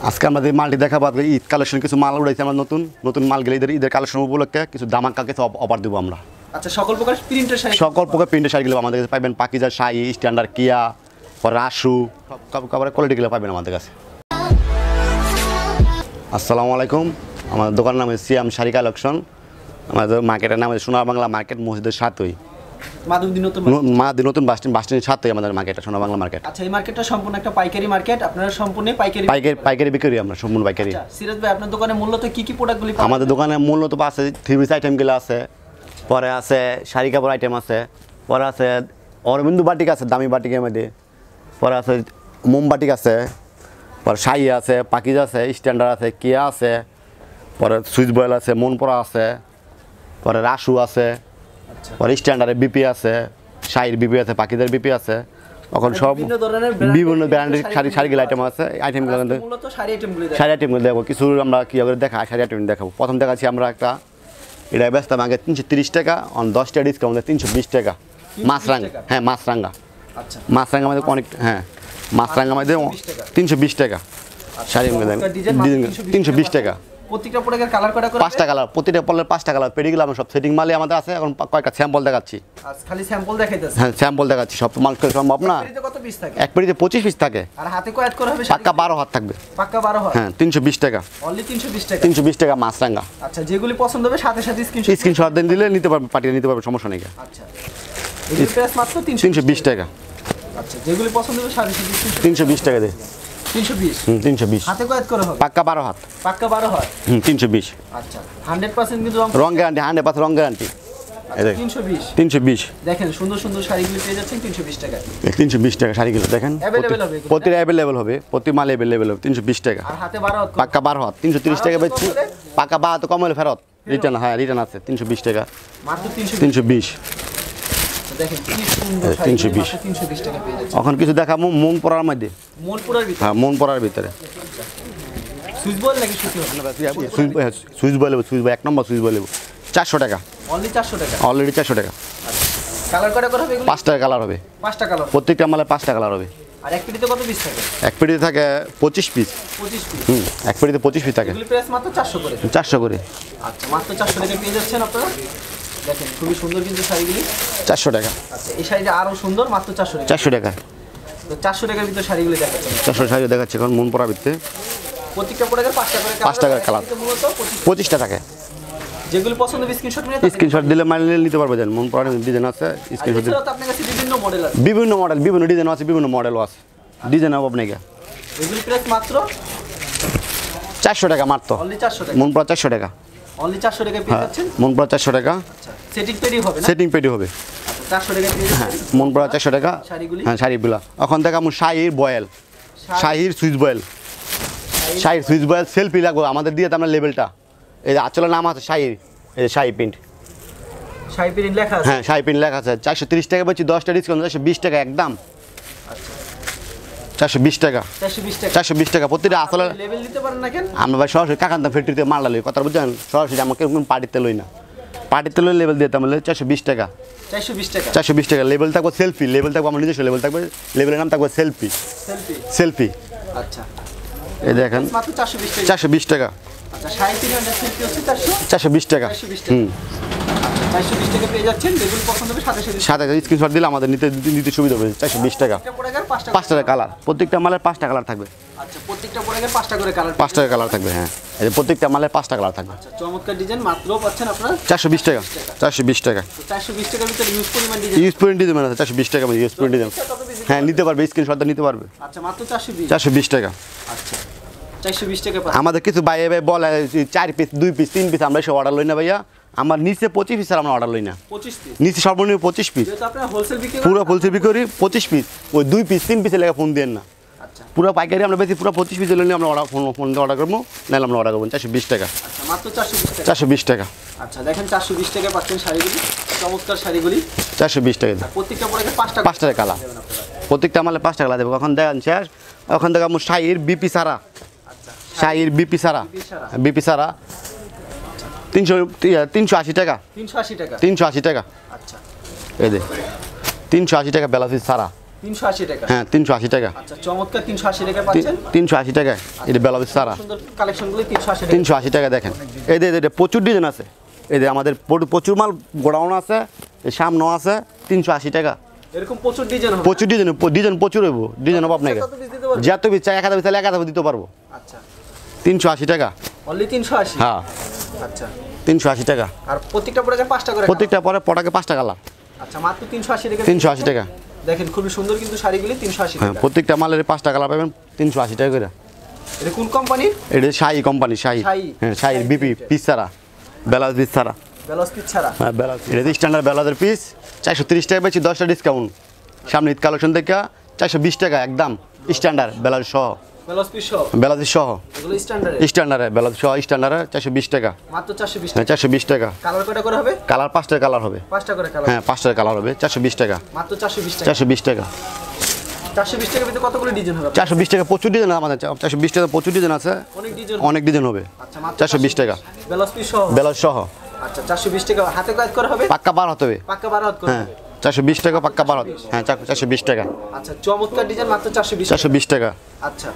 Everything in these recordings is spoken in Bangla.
আজকে আমাদের মালটি দেখাবো আজকে ঈদ কালেকশন কিছু মাল উড়াইছে আমরা নতুন নতুন মাল গেলে ঈদের কালেকশন উপলক্ষে কিছু দামাকা কিছু অফার দেবো আমরা। আচ্ছা, সকল প্রকার প্রিন্টের শাড়ি, সকল প্রকার প্রিন্টের শাড়িগুলো আমাদের কাছে পাবেন। পাকিজা শাড়ি, স্ট্যান্ডার্ড, কিয়া, রাসু, সব কাপড়ের কোয়ালিটিগুলো পাবেন আমাদের কাছে। আসসালামু আলাইকুম, আমাদের দোকানের নাম হচ্ছে সিয়াম শাড়ি কালেকশন। আমাদের মার্কেটের নাম হচ্ছে সোনার বাংলা মার্কেট, মসজিদের সাথেই, মাদি নতুন বাস স্ট্যান্ডের সাথেই আমাদের মার্কেটটা, সোনার বাংলা মার্কেট। আচ্ছা, এই মার্কেটটা সম্পূর্ণ একটা পাইকারি মার্কেট, আপনারা সম্পূর্ণ পাইকারি বিক্রি আমরা সম্পূর্ণ পাইকারি। সিরাজ ভাই, আপনার দোকানে মূলত কি কি প্রোডাক্টগুলি পাওয়া যায়? আমাদের দোকানে মূলত আছে থ্রি পিস আইটেমগুলো আছে, পরে আছে শাড়ি কাপড় আইটেম আছে, পরে আছে অরবিন্দু বাটিক আছে দামি বাটিকের মধ্যে, পরে আছে মোমবাটিক আছে, পরে শাড়ি আছে, পাকিজ আছে, স্ট্যান্ডার্ড আছে, কিয়া আছে, পরে সুইচ বয়েল আছে, মনপরা আছে, পরে রাসু আছে, পরে স্ট্যান্ডার্ডের বিপি আছে, শাড়ির বিপি আছে, পাকিজের বিপি আছে। এখন সব বিভিন্ন ব্র্যান্ডের শাড়িগুলো আইটেম আছে। আইটেমগুলো শাড়ি আইটেমগুলো দেখবো কিছু আমরা কী করে দেখা শাড়ি আইটেম দেখাবো। প্রথম দেখাচ্ছি আমরা একটা, এটা ব্যস্ত আগে 330 টাকা, 10টা ডিসকাউন্ট 320 টাকা। মাছরাঙ্গা, হ্যাঁ মাছরাঙ্গা, মাছরাঙ্গা আমাদের অনেক, হ্যাঁ মাছরাঙ্গা আমাদের 320 টাকা শাড়ি, 320 টাকা। প্রত্যেকটা প্রোডাক্টের কালার কয়টা করে? 5টা কালার, প্রতিটা পড়লে 5টা কালার। পেডিগুলো আমরা সব সেটিং মালে আমাদের আছে। এখন কয়েকটা স্যাম্পল দেখাচ্ছি। আচ্ছা, খালি স্যাম্পল দেখাইতেছে? হ্যাঁ স্যাম্পল দেখাচ্ছি, সব মাল সম্ভব না। কত পিস থাকে? এক পেডিতে 25 পিস থাকে। আর হাতে কয় করে হবে? পাক্কা 12 হাত থাকবে। পাক্কা 12 হাত, হ্যাঁ 320 টাকা, অনলি 320 টাকা। 320 টাকা মাছরাঙ্গা। আচ্ছা, যেগুলি পছন্দ হবে সাথে সাথে স্ক্রিনশট দেন, দিলে নিতে পারবে, পাঠিয়ে নিতে পারবে, সমস্যা নেই। আচ্ছা, এগুলি প্রাইস মাত্র 320 টাকা। আচ্ছা, যেগুলি পছন্দ হবে সাথে সাথে 320 টাকা দে। 320? 320। হাতে কয় করে হবে? পাক্কা 12 হাত। পাক্কা 12 হাত। 320। আচ্ছা, 100% কিন্তু রং গ্যারান্টি, 100% রং গ্যারান্টি। 320 দেখেন, সুন্দর সুন্দর শাড়িগুলো পেয়ে যাচ্ছেন 320 টাকায়। 320 টাকা শাড়িগুলো দেখেন, अवेलेबल হবে, প্রতিটা अवेलेबल হবে, প্রতি মাল अवेलेबल হবে। 320 টাকা। আর হাতে 12 হাত, পাক্কা 12 হাত 330 টাকা বেচছি। পাক্কা 12 তো কম হলে ফেরত, রিটার্ন, হ্যাঁ রিটার্ন আছে। 320 টাকা মাত্র 320। দেখেন কি সুন্দর শাড়ি, 320 টাকা পেয়ে যাচ্ছেন। এখন কিছু দেখাবো মন পরার মধ্যে, মনপুরার ভিতরে। হ্যাঁ মন পরার ভিতরে। সুইচ বল নাকি সুতি হবে? সুইচ বলে, সুইচ বয় 1 নম্বর সুইচ বলে 400 টাকা, অনলি 400 টাকা, অলরেডি 400 টাকা। কালার কয়টা করে হবে এগুলো? 5টা কালার হবে। 5টা কালার, প্রত্যেকটা মালে 5টা কালার হবে। আর এক পেটিতে কত পিস থাকে? এক পেটিতে থাকে 25 পিস। 25 পিস? এক পেটিতে 25 পিস থাকে। এগুলো প্রাইস মাত্র 400 করে। 400 করে। আচ্ছা, মাত্র 400 টাকা পেয়ে যাচ্ছেন আপনারা। দেখেন খুবই সুন্দর কিন্তু শাড়িগুলি। 400 টাকা। আচ্ছা, এই শাড়িটা আরো সুন্দর, মাত্র 400 টাকা। 400 টাকা। তো 400 টাকার ভিতরে শাড়িগুলি দেখাচ্ছেন। 400 শাড়ি দেখাচ্ছে এখন মন পরার ভিতরে। প্রত্যেকটা প্রোডাক্টের 5টা করে কালার। 5টা করে কালার, মূলত 25টা থাকে। যেগুলো পছন্দ হবে স্ক্রিনশট নিয়ে স্ক্রিনশট দিলে মাল নিতে পারবে। দেন মন পরার ডিজাইন আছে, স্ক্রিনশট দিলে। আপনার কাছে বিভিন্ন মডেল আছে, বিভিন্ন মডেল, বিভিন্ন ডিজাইন আছে, বিভিন্ন মডেলও আছে। ডিজাইন হবে আপনাকে। এগুলি প্রাইস মাত্র 400 টাকা মাত্র। অনলি 400 টাকা। মন পরা 400 টাকা। অনলি 400 টাকা পেয়ে যাচ্ছেন। মন পরা 400 টাকা। আচ্ছা, সেটিং পেডি হবে না? সেটিং পেডি হবে। আচ্ছা, 400 টাকা পেয়ে যাচ্ছেন। মন পরা 400 টাকা শাড়িগুলি। হ্যাঁ শাড়িগুলো। এখন দেখা আমি শাড়ির বয়েল, শাড়ির সুইচ বয়েল, শাড়ির সুইচ বয়েল সেলফি লাগবে আমাদের দিয়ে। আমরা লেভেলটা এই যে আচলের নাম আছে শাড়ির, এই যে শাড়ি প্রিন্ট, শাড়ি প্রিন্ট লেখা আছে। হ্যাঁ শাড়ি প্রিন্ট লেখা আছে। 430 টাকা বলছি, 10টা ডিসকাউন্ট 420 টাকা একদম। আচ্ছা, 420 টাকা। 420 টাকা। 420 টাকা প্রতিটা আসলে। লেভেল দিতে পারেন না কেন? আমরা ভাই সরাসরি কাকান্তা ফ্যাক্টরিতে মাল লই, কথা বুঝছেন? সরাসরি আমাকে কোনো পার্টিতে লই না, পার্টিতে লই লেভেল দিতে আমরা 420 টাকা। 420 টাকা। 420 টাকা। লেভেল থাকবে সেলফি, লেভেল থাকবে আমার নিজস্ব লেভেল থাকবে, লেভেলের নাম থাকবে সেলফি। সেলফি? সেলফি। আচ্ছা, এই দেখেন মাত্র 420 টাকা। 420 টাকা। আচ্ছা, 3.5 সেলফি হচ্ছে 420 টাকা। 420 টাকা। 420 টাকা পেয়ে যাচ্ছেন। যেগুলো পছন্দ হবে সাথে সাথে সাথে স্ক্রিনশট দিলে আমাদের নিতে সুবিধা হবে। 420 টাকা। একটা প্রোডাক্টের 5টা 5টা কালার, প্রত্যেকটা মালের 5টা কালার থাকবে। আচ্ছা, প্রত্যেকটা প্রোডাক্টের 5টা করে কালার। 5টা কালার থাকবে, হ্যাঁ এই যে প্রত্যেকটা মালের 5টা কালার থাকবে। আচ্ছা, চমৎকার ডিজাইন, মাত্র পাচ্ছেন আপনারা 420 টাকা। 420 টাকা। তো 420 টাকার ভিতরে ইউজ পরিমাণ ডিজাইন, ইউজ পয়েন্ট ডিজাইন আছে 420 টাকা, ইউজ পয়েন্ট ডিজাইন। হ্যাঁ নিতে পারবে, স্ক্রিনশট নিতে পারবে। আচ্ছা, মাত্র 420। 420 টাকা। আচ্ছা, 420 টাকা পাচ্ছেন। আমাদের কিছু ভাই বলে 4 পিস, 2 পিস, 3 পিস আমরা এসব অর্ডার লই না ভাইয়া। আমার নিচে 25 পিস আমরা অর্ডার লই না। 25 পিস? নিচে সর্বনিম্ন 25 পিস। যেহেতু আপনারা হোলসেল বিক্রি করেন, পুরো হোলসেল বিক্রি করি 25 পিস। ওই 2 পিস 3 পিসের লেগে ফোন দেন না। আচ্ছা, পুরো পাইকারি আমরা বেশি, পুরো 25 পিস নিলে আমরা ফোন দিয়ে অর্ডার করবো, নাহলে আমরা অর্ডার করবো 420 টাকা। আচ্ছা, মাত্র 420 টাকা। 420 টাকা। আচ্ছা, দেখেন 420 টাকা পাচ্ছেন শাড়িগুলি, চমৎকার শাড়িগুলি। 420 টাকা। প্রত্যেকটা প্রোডাক্টে 5টা কালার, প্রত্যেকটা মালে 5টা কালার দেবো। এখন দেখেন শেষ, এখন দেখা আমার শাড়ির বিপি সারা, শাড়ির বিপি সারা, বিপি সারা 380 টাকা। 380 টাকা। 380 টাকা। আচ্ছা, এই যে 380 টাকা ব্লাউজ সারা। 380 টাকা। হ্যাঁ 380 টাকা। আচ্ছা চমৎকার 380 টাকা পাচ্ছেন। 380 টাকা। এটা ব্লাউজ সারা সুন্দর কালেকশনগুলো 380 টাকা। 380 টাকা দেখেন। এই যে প্রচুর ডিজাইন আছে, এই যে আমাদের প্রচুর মাল গোডাউন আছে, এই সামনেও আছে। 380 টাকা। এরকম প্রচুর ডিজাইন হবে। প্রচুর ডিজাইন প্রচুর হইব, ডিজাইন হবে আপনাকে কত পিস দিতে পারবেন? যত পিস চাই 1000 পিস চাইলে 1000 দিতে পারবো। আচ্ছা 380 টাকা। অনলি 380। হ্যাঁ আচ্ছা 380 টাকা। আর প্রত্যেকটা প্রোডাক্টে 5 টাকা করে। প্রত্যেকটা পরে পটাকে 5 টাকা কালার। আচ্ছা মাত্র 380 টাকা। 380 টাকা। দেখেন খুবই সুন্দর কিন্তু শাড়িগুলি 380 হ্যাঁ টাকা। প্রত্যেকটা মালের 5 টাকা কালার পাবেন 380 টাকা করে। এটা কোন কোম্পানি? এটা শাহি কোম্পানি, শাহি। শাহি। হ্যাঁ শাহি বিপি পিস ছাড়া, ব্লাউজ পিস ছাড়া। ব্লাউজ পিস ছাড়া। হ্যাঁ ব্লাউজ, এটা স্ট্যান্ডার্ড ব্লাউজের পিস 430 টাকা বেশি, 10টা ডিসকাউন্ট। সামনে ঈদ কালেকশন থেকে 420 টাকা একদম স্ট্যান্ডার্ড ব্লাউজ সহ। ব্লাউজ পিস সহ। ব্লাউজ সহ এগুলো স্ট্যান্ডার্ড। স্ট্যান্ডার্ড ব্লাউজ সহ স্ট্যান্ডার্ড 420 টাকা। মাত্র 420 হ্যাঁ টাকা। 420 টাকা। কালার কয়টা করে হবে? কালার 5টা কালার হবে। 5টা করে কালার। হ্যাঁ 5টা কালার হবে 420 টাকা। মাত্র 420 টাকা। 420 টাকা। 420 টাকার ভিতরে কতগুলো ডিজাইন হবে? 420 টাকা প্রচুর ডিজাইন আমাদের, 420 টাকা প্রচুর ডিজাইন আছে, অনেক ডিজাইন। অনেক ডিজাইন হবে। আচ্ছা মাত্র 420 টাকা। ব্লাউজ পিস সহ। ব্লাউজ সহ। আচ্ছা 420 টাকা হাতে কাজ করা হবে? পাক্কা 12 হতে হবে। পাক্কা 12 হাত করে হ্যাঁ হবে। 420 টাকা পাক্কা 12। হ্যাঁ 420 টাকা। আচ্ছা চমৎকার ডিজাইন মাত্র 420 টাকা। 420 টাকা। আচ্ছা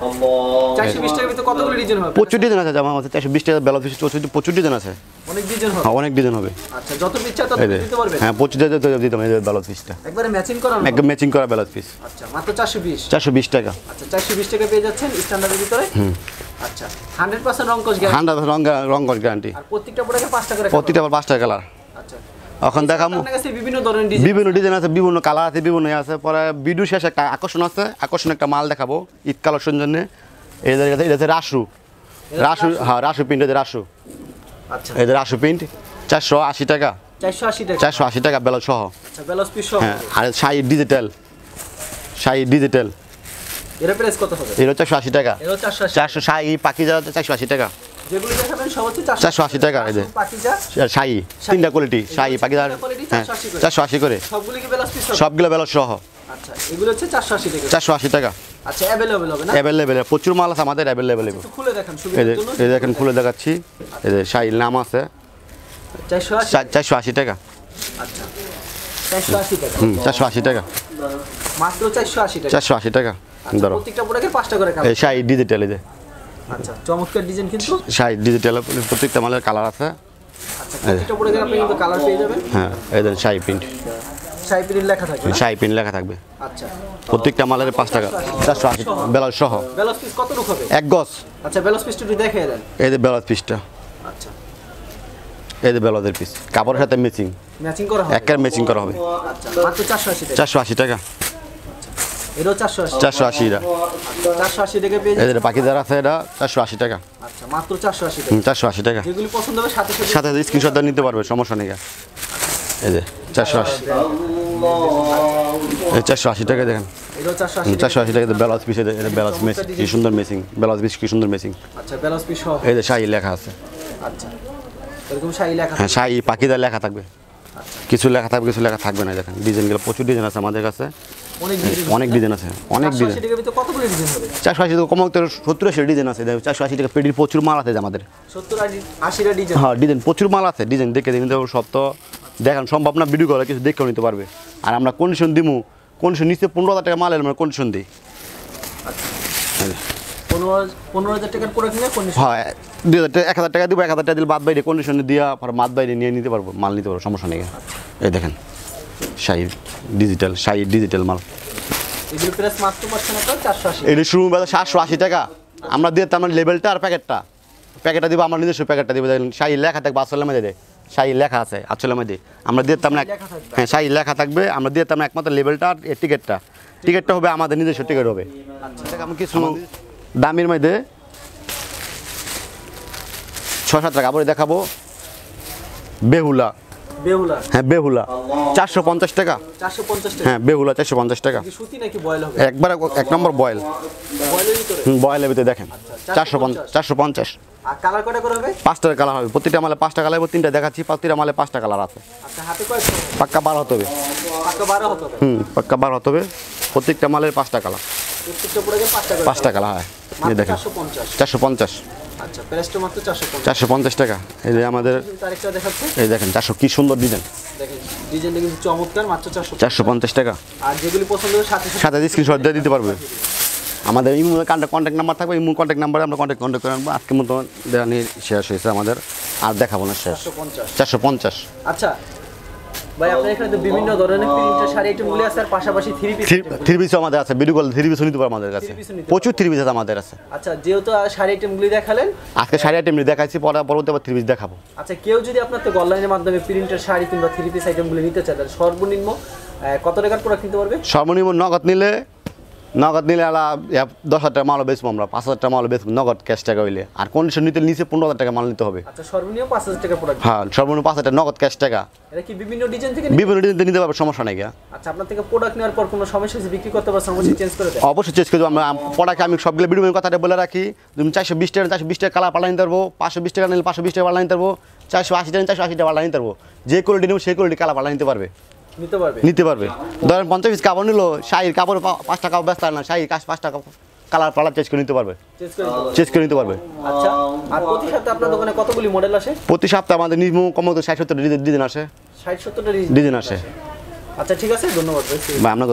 420 টাকার ভিতরে কতগুলো ডিজাইন হবে? প্রচুর ডিজাইন আছে জামা আছে 420 টাকা ব্লাউজ পিস প্রচুর ডিজাইন আছে। অনেক ডিজাইন হবে। হ্যাঁ অনেক ডিজাইন হবে। আচ্ছা যত ইচ্ছা তত এই যে দিতে পারবেন। হ্যাঁ 25 টাকা দিতাম এই ব্লাউজ পিসটা। একবারে ম্যাচিং করা হবে। একদম ম্যাচিং করা ব্লাউজ পিস। আচ্ছা মাত্র 420। 420 টাকা। আচ্ছা 420 টাকা পেয়ে যাচ্ছেন স্ট্যান্ডার্ডের ভিতরে। আচ্ছা 100% রং কোশ গ্যারান্টি। 100 রং গ্যারান্টি। আর প্রত্যেকটা প্রোডাক্টে 5 টাকা করে। প্রত্যেকটা আবার 5 টাকা কালার। আচ্ছা এখন দেখামু আপনার কাছে বিভিন্ন ধরনের ডিজাইন। বিভিন্ন ডিজাইন আছে, বিভিন্ন কালার আছে, বিভিন্ন আছে। পরে ভিডিও শেষে একটা আকর্ষণ আছে, আকর্ষণ একটা মাল দেখাবো ঈদ কালেকশন জন্য। এটা হচ্ছে রাসু। রাসু হ্যাঁ রাসু প্রিন্ট, এটা রাসু। আচ্ছা এই যে রাসু প্রিন্ট 480 টাকা। 480 টাকা। 480 টাকা ব্লাউজ সহ। আচ্ছা ব্লাউজ পিস সহ। হ্যাঁ আর শাহি ডিজিটাল, শাহি ডিজিটাল এর প্রাইস কত হবে? এটা 480 টাকা। এর 480। 400 শাহি পাকিজা 480 টাকা। যেগুলো দেখাবেন সব হচ্ছে 480 টাকা। এই যে পাকিজা শাহি তিনটা কোয়ালিটি, শাহি পাকিজা। হ্যাঁ 480 করে। সবগুলো কি ব্লাউজ পিস হবে? সবগুলো ব্লাউজ সহ। আচ্ছা এগুলো হচ্ছে 480 টাকা। 480 টাকা। আচ্ছা अवेलेबल হবে না? অ্যাভেলেবেল প্রচুর মাল আছে আমাদের, অ্যাভেলেবেল। একটু খুলে দেখান এই সুবিধার যে জন্য। এই দেখেন খুলে দেখাচ্ছি। এই যে শাহির নাম আছে 480। 480 টাকা। আচ্ছা 480 টাকা। 480 টাকা। মাত্র 480 টাকা। 480 টাকা। আচ্ছা, ধরো প্রত্যেকটা প্রোডাক্টে 5 টাকা করে এই কালার। শাহি ডিজিটাল, এই যে আচ্ছা চমৎকার ডিজাইন কিন্তু। শাহি ডিজিটাল প্রত্যেকটা মালের কালার আছে। আচ্ছা প্রত্যেকটা প্রোডাক্টে আপনি কিন্তু কালার পেয়ে যাবেন। হ্যাঁ এই যে শাহি প্রিন্ট, শাড়ি প্রিন্ট লেখা থাকবে না? শাহি প্রিন্ট লেখা থাকবে। আচ্ছা প্রত্যেকটা মালের 5 টাকা। 480 ব্লাউজ সহ। ব্লাউজ পিস কত রুক হবে? এক গজ। আচ্ছা ব্লাউজ পিসটা একটু দেখিয়ে দেন। এই যে ব্লাউজ পিসটা, আচ্ছা এই যে ব্লাউজের পিস কাপড়ের সাথে ম্যাচিং, ম্যাচিং করা হবে। একের ম্যাচিং করা হবে। আচ্ছা মাত্র 480 টাকা। 480 টাকা। এটাও 480। 480 এটা। 480 টাকা পেয়ে এই যাবেন। যে পাকিজার আছে এটা 480 টাকা। আচ্ছা মাত্র 480 টাকা। 480 টাকা। যেগুলি পছন্দ হবে সাথে সাথে সাথে স্ক্রিনশট নিতে পারবে, সমস্যা নেই। এই যে 480, এই 480 টাকা দেখেন। এটাও 480 টাকা। 480 টাকা ব্লাউজ পিস, এটা ব্লাউজ ম্যাচিং কি সুন্দর ম্যাচিং, ব্লাউজ পিস কি সুন্দর ম্যাচিং। আচ্ছা ব্লাউজ পিস সহ। এই যে শাহি লেখা আছে। আচ্ছা এরকম শাড়ি লেখা হ্যাঁ শাহি পাকিজার লেখা থাকবে, আচ্ছা কিছু লেখা থাকবে কিছু লেখা থাকবে না। দেখেন ডিজাইনগুলো প্রচুর ডিজাইন আছে আমাদের কাছে, অনেক ডিজাইন। অনেক ডিজাইন আছে, অনেক ডিজাইন। 480 টাকার ভিতরে কতগুলো ডিজাইন হবে? 480 টাকা কমাতে 70-80 ডিজাইন আছে। 480 টাকা পেডির প্রচুর মাল আছে আমাদের। 70-80 টা ডিজাইন। হ্যাঁ ডিজাইন প্রচুর মাল আছে, ডিজাইন দেখে নিতে হবে। সব তো দেখান সম্ভব না, ভিডিও করে কিছু দেখেও নিতে পারবে। আর আমরা কন্ডিশন দিমু, কন্ডিশন নিচে 15,000 টাকা মাল এলে আমরা কন্ডিশন দিই। 15,000 টাকার প্রোডাক্ট নিয়ে কন্ডিশন। হ্যাঁ 1000 টাকা দিব, 1000 টাকা দিলে বাদ বাইরে কন্ডিশনে দিয়া মাদ বাইরে নিয়ে নিতে পারবো, মাল নিতে পারবো, সমস্যা নেই। এই দেখেন শাহি ডিজিটাল মাল। এগুলো প্রাইস মাত্র পাচ্ছেন আপনারা 480। এটা শুরু বাজার 780 টাকা। আমরা দিয়ে তার মানে লেবেলটা আর প্যাকেটটা দিব, আমার নিজস্ব প্যাকেটটা দিব। দেখেন শাহি লেখা থাকবে আসলে মধ্যে, শাহি লেখা আছে আসলে মধ্যে। আমরা দিয়ে তার মানে হ্যাঁ শাহি লেখা থাকবে, আমরা দিয়ে তার মানে একমাত্র লেবেলটা আর টিকিটটা হবে আমাদের নিজস্ব টিকিট হবে। আচ্ছা আমি কিছু দামের মধ্যে 6-7 টাকা আবার দেখাবো। বেহুলা, হ্যাঁ বেহুলা 450 টাকা। 450 টাকা। হ্যাঁ বেহুলা 450 টাকা। কি সুতি নাকি বয়েল হবে? একবার এক নম্বর বয়েল, বয়েলের ভিতরে। বয়েলের ভিতরে দেখেন 450। আর কালার কয়টা করে হবে? 5টা কালার হবে, প্রতিটা মালে 5টা কালার হবে। 3টা দেখাচ্ছি, প্রতিটা মালে 5টা কালার আছে। আচ্ছা হাতে কয়টা হবে? পাক্কা 12 হতে হবে। পাক্কা 12 হতে হবে। পাক্কা 12 হতে হবে। প্রত্যেকটা মালের 5টা কালার। প্রত্যেকটা প্রোডাক্টে 5টা করে 5টা কালার হয় এই দেখেন 450। 450 আচ্ছা প্রাইসটা মাত্র 450। 450 টাকা এই যে আমাদের আরেকটা দেখাচ্ছে, এই দেখেন 400 কি সুন্দর ডিজাইন দেখেন ডিজাইনটা কিন্তু চমৎকার, মাত্র 450। 450 টাকা আর যেগুলি পছন্দ হবে সাথে সাথে স্ক্রিনশট দিয়ে দিতে পারবে। আমাদের ইমো কন্ট্যাক্ট নাম্বার থাকবে, ইমো কন্ট্যাক্ট নাম্বারে আমরা কন্ট্যাক্ট করে আনবো। আজকের মতো দেওয়া নিয়ে শেষ হয়েছে আমাদের, আর দেখাবো না, শেষ 450। 450। আচ্ছা ভাই আপনার এখানে তো বিভিন্ন ধরনের প্রিন্টের শাড়ি আইটেমগুলি আছে, আর পাশাপাশি থ্রি পিস। থ্রি পিসও আমাদের আছে, ভিডিও কল থ্রি পিসও নিতে পারবো আমাদের কাছে, Three piece ও নিতে প্রচুর থ্রি পিস আছে আমাদের আছে। আচ্ছা যেহেতু শাড়ি আইটেমগুলি দেখালেন, আজকে শাড়ি আইটেম দেখাচ্ছি, পরবর্তী আবার থ্রি পিস দেখাবো। আচ্ছা কেউ যদি আপনার থেকে অনলাইনের মাধ্যমে প্রিন্টের শাড়ি কিংবা থ্রি পিস আইটেমগুলি নিতে চায় তাহলে সর্বনিম্ন কত টাকার প্রোডাক্ট নিতে পারবে? সর্বনিম্ন নগদ নিলে আলা 10,000 টাকা মালও বেচবো আমরা, 5,000 টাকা মালও বেচবো নগদ ক্যাশ টাকা হইলে। আর কন্ডিশন নিতে নিচে 15,000 টাকা মাল নিতে হবে। আচ্ছা সর্বনিম্ন 5,000 টাকার প্রোডাক্ট। হ্যাঁ সর্বনিম্ন 5,000 টাকা নগদ ক্যাশ টাকা। এটা কি বিভিন্ন ডিজাইন থেকে বিভিন্ন ডিজাইন নিতে পারবে, সমস্যা নাই গা। আচ্ছা আপনার থেকে প্রোডাক্ট নেওয়ার পর কোনো সমস্যা হচ্ছে বিক্রি করতে পারছেন, অবশ্যই চেঞ্জ করে দেন। অবশ্যই চেঞ্জ করে দেবো আমরা প্রোডাক্ট। আমি সবগুলো ভিডিও কথাটা বলে রাখি, তুমি 420 টাকা কালার পাল্লা নিতে পারবো, 520 টাকা নিলে 520 টাকা পাল্লা নিতে পারবো, 480 টাকা 480 টাকা পাল্লা নিতে পারবো। যে কোয়ালিটি নেব সেই কোয়ালিটি কালার পাল্লা নিতে পারবে। নিতে পারবে। ধরেন 50 পিস কাপড় নিলো, শাড়ির কাপড় 5 টাকা ব্যস্ত না, শাড়ির 5 টাকা কালার পাল্লা চেঞ্জ করে নিতে পারবে, চেঞ্জ করে নিতে পারবে। আচ্ছা আর প্রতি সপ্তাহে আপনার দোকানে কতগুলি মডেল আসে? প্রতি সপ্তাহে আমাদের নিম্ন কমত 60-70 ডিজাইন আসে, 60-70টা ডিজাইন আসে। আচ্ছা ঠিক আছে, ধন্যবাদ ভাই। ভাই আপনাকে